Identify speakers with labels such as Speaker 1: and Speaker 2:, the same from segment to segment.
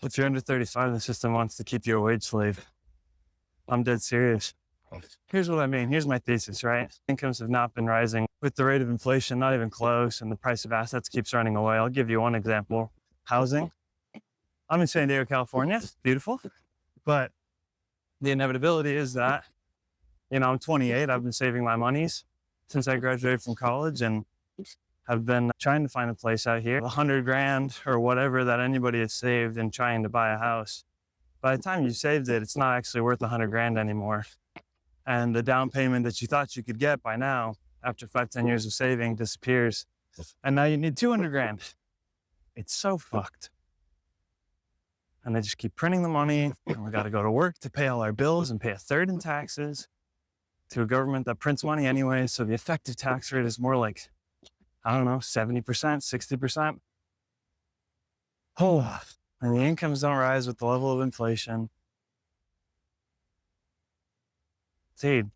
Speaker 1: If you're under 35, the system wants to keep you a wage slave. I'm dead serious. Here's what I mean. Here's my thesis, right? Incomes have not been rising with the rate of inflation, not even close, and the price of assets keeps running away. I'll give you one example. Housing. I'm in San Diego, California. It's beautiful. But the inevitability is that, I'm 28. I've been saving my monies since I graduated from college and have been trying to find a place out here. 100 grand or whatever that anybody has saved and trying to buy a house. By the time you saved it, it's not actually worth 100 grand anymore. And the down payment that you thought you could get by now, after 5-10 years of saving, disappears. And now you need 200 grand. It's so fucked. And they just keep printing the money, and we got to go to work to pay all our bills and pay a third in taxes to a government that prints money anyway. So the effective tax rate is more like, 70%, 60%. Oh, and the incomes don't rise with the level of inflation. Dude,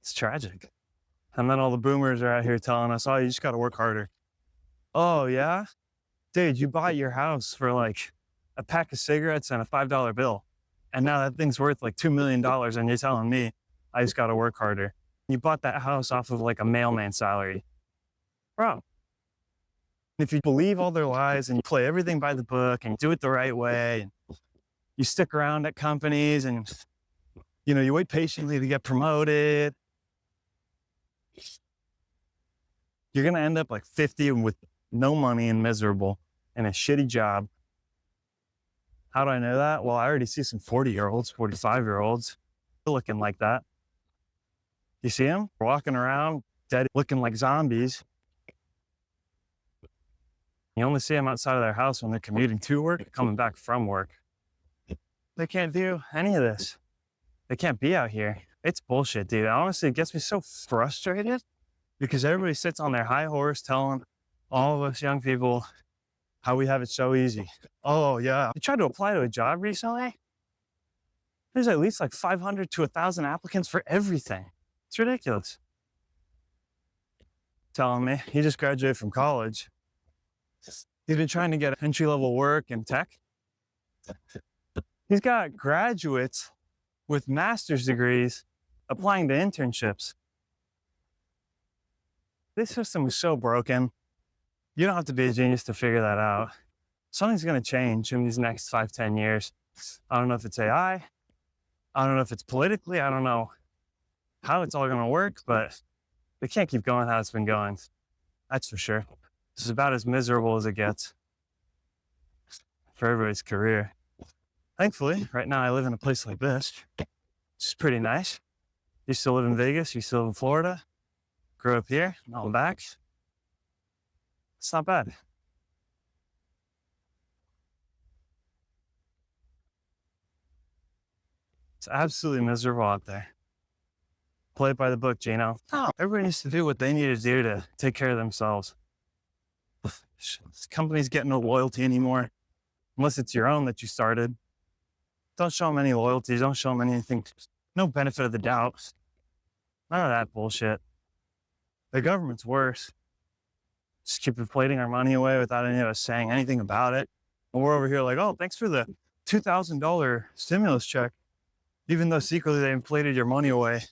Speaker 1: it's tragic. And then all the boomers are out here telling us, oh, you just got to work harder. Oh, yeah? Dude, you bought your house for like a pack of cigarettes and a $5 bill. And now that thing's worth like $2 million and you're telling me I just got to work harder. You bought that house off of like a mailman salary. Bro, if you believe all their lies and you play everything by the book and do it the right way, and you stick around at companies and, you wait patiently to get promoted, you're going to end up like 50 with no money and miserable in a shitty job. How do I know that? Well, I already see some 40-year-olds, 45-year-olds looking like that. You see them walking around dead, looking like zombies. You only see them outside of their house when they're commuting to work, coming back from work. They can't do any of this. They can't be out here. It's bullshit, dude. Honestly, it gets me so frustrated because everybody sits on their high horse telling all of us young people how we have it so easy. Oh, yeah. You tried to apply to a job recently? There's at least like 500 to 1,000 applicants for everything. It's ridiculous. Telling me he just graduated from college. He's been trying to get entry-level work in tech. He's got graduates with master's degrees applying to internships. This system is so broken. You don't have to be a genius to figure that out. Something's going to change in these next 5-10 years. I don't know if it's AI. I don't know if it's politically. I don't know how it's all going to work, but we can't keep going how it's been going. That's for sure. This is about as miserable as it gets for everybody's career. Thankfully, right now I live in a place like this, which is pretty nice. Used to live in Vegas, used to live in Florida, grew up here, now I'm back. It's not bad. It's absolutely miserable out there. Play it by the book, Gino. No, everybody needs to do what they need to do to take care of themselves. This company's getting no loyalty anymore, unless it's your own that you started. Don't show them any loyalty. Don't show them anything. No benefit of the doubt. None of that bullshit. The government's worse. Just keep inflating our money away without any of us saying anything about it. And we're over here like, oh, thanks for the $2,000 stimulus check. Even though secretly they inflated your money away,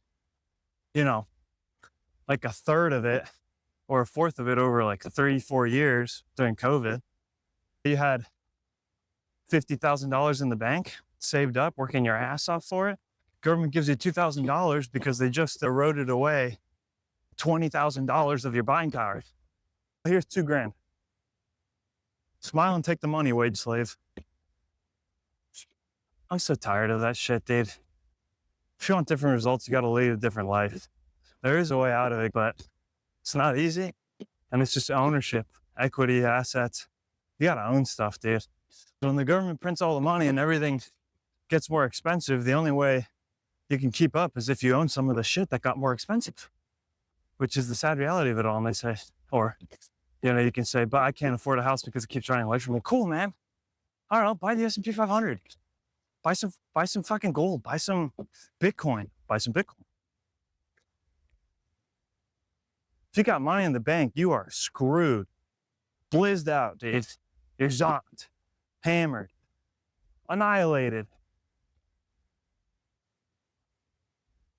Speaker 1: like a third of it or a fourth of it over like 34 years during COVID. You had $50,000 in the bank, saved up, working your ass off for it. Government gives you $2,000 because they just eroded away $20,000 of your buying power. Here's $2,000. Smile and take the money, wage slave. I'm so tired of that shit, dude. If you want different results, you got to lead a different life. There is a way out of it, but it's not easy. And it's just ownership, equity, assets. You got to own stuff, dude. So when the government prints all the money and everything gets more expensive, the only way you can keep up is if you own some of the shit that got more expensive, which is the sad reality of it all. And they say, or, you can say, but I can't afford a house because it keeps running away from me. Cool, man. I don't know, buy the S&P 500. Buy some fucking gold. Buy some Bitcoin. Buy some Bitcoin. If you got money in the bank, you are screwed. Blizzed out, dude. You're zonked. Hammered. annihilated.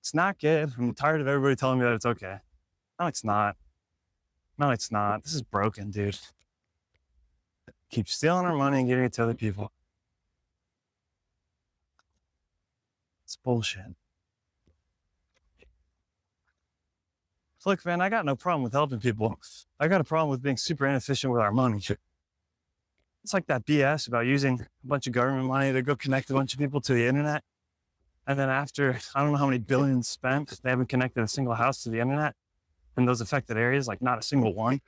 Speaker 1: It's not good. I'm tired of everybody telling me that it's okay. No, it's not. No, it's not. This is broken, dude. Keep stealing our money and giving it to other people. It's bullshit. Look, man, I got no problem with helping people. I got a problem with being super inefficient with our money. It's like that BS about using a bunch of government money to go connect a bunch of people to the internet. And then after, I don't know how many billions spent, they haven't connected a single house to the internet in those affected areas, like not a single one.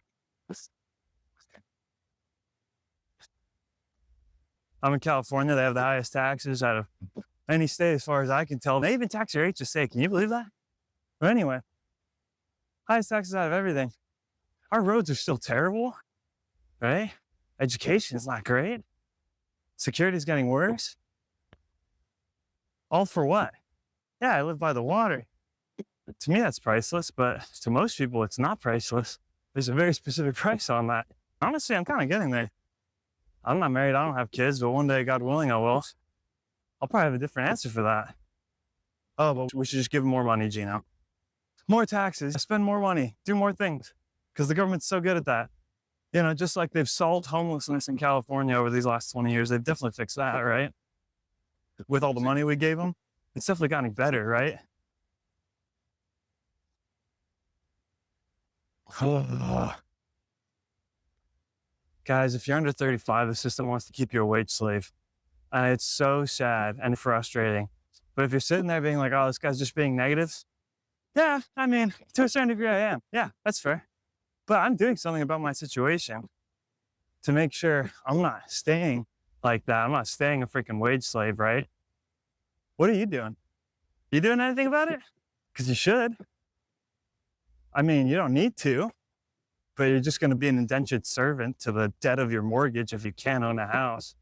Speaker 1: I'm in California. They have the highest taxes out of any state as far as I can tell. They even tax your HSA. Can you believe that? But anyway, highest taxes out of everything. Our roads are still terrible, right? Education is not great. Security is getting worse. All for what? Yeah, I live by the water. To me, that's priceless, but to most people, it's not priceless. There's a very specific price on that. Honestly, I'm kind of getting there. I'm not married, I don't have kids, but one day, God willing, I will. I'll probably have a different answer for that. Oh, but we should just give them more money, Gino. More taxes, spend more money, do more things, because the government's so good at that. You know, just like they've solved homelessness in California over these last 20 years, they've definitely fixed that, right? With all the money we gave them, it's definitely gotten better, right? Guys, if you're under 35, the system wants to keep you a wage slave. And it's so sad and frustrating. But if you're sitting there being like, oh, this guy's just being negative. Yeah, I mean, to a certain degree I am. Yeah, that's fair. But I'm doing something about my situation to make sure I'm not staying like that. I'm not staying a freaking wage slave, right? What are you doing? You doing anything about it? Because you should. I mean, you don't need to, but you're just going to be an indentured servant to the debt of your mortgage if you can't own a house,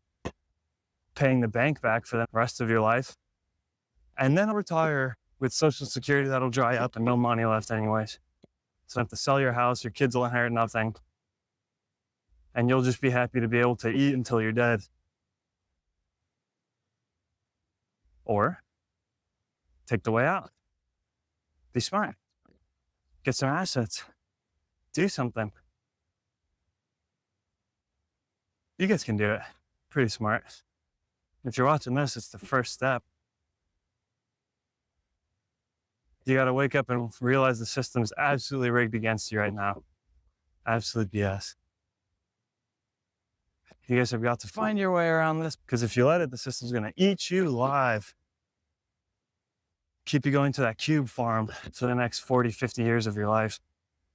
Speaker 1: paying the bank back for the rest of your life. And then retire with Social Security that'll dry up and no money left anyways. So you have to sell your house, your kids will inherit nothing. And you'll just be happy to be able to eat until you're dead. Or take the way out. Be smart. Get some assets. Do something. You guys can do it. Pretty smart. If you're watching this, it's the first step. You got to wake up and realize the system is absolutely rigged against you right now. Absolute BS. You guys have got to find your way around this, because if you let it, the system's going to eat you alive. Keep you going to that cube farm for the next 40, 50 years of your life.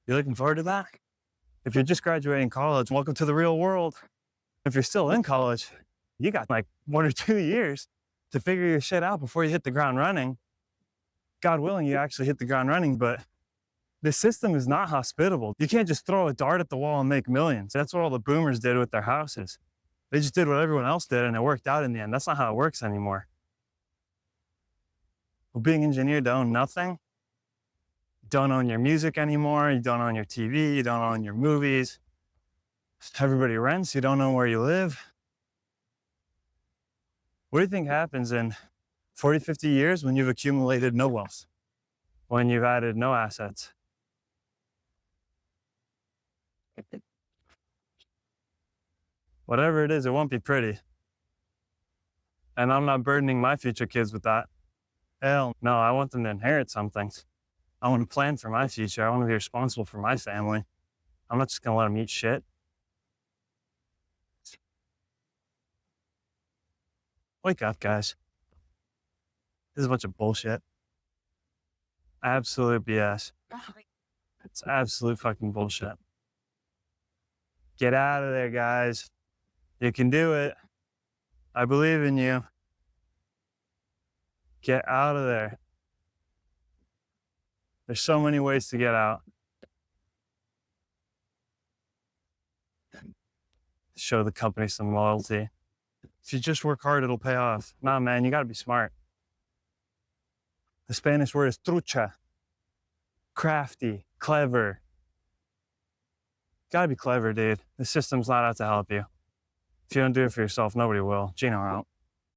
Speaker 1: You looking forward to that? If you're just graduating college, welcome to the real world. If you're still in college, you got like 1 or 2 years to figure your shit out before you hit the ground running. God willing, you actually hit the ground running, but the system is not hospitable. You can't just throw a dart at the wall and make millions. That's what all the boomers did with their houses. They just did what everyone else did and it worked out in the end. That's not how it works anymore. Well, being engineered to own nothing, you don't own your music anymore, you don't own your TV, you don't own your movies. Everybody rents, you don't know where you live. What do you think happens in 40, 50 years when you've accumulated no wealth? When you've added no assets? Whatever it is, it won't be pretty. And I'm not burdening my future kids with that. Hell no, I want them to inherit something. I want to plan for my future. I want to be responsible for my family. I'm not just going to let them eat shit. Wake up, guys. This is a bunch of bullshit. Absolute BS. It's absolute fucking bullshit. Get out of there, guys. You can do it. I believe in you. Get out of there. There's so many ways to get out. Show the company some loyalty. If you just work hard, it'll pay off. Nah, man, you gotta be smart. The Spanish word is trucha. Crafty, clever. Gotta be clever, dude. The system's not out to help you. If you don't do it for yourself, nobody will. Gino out.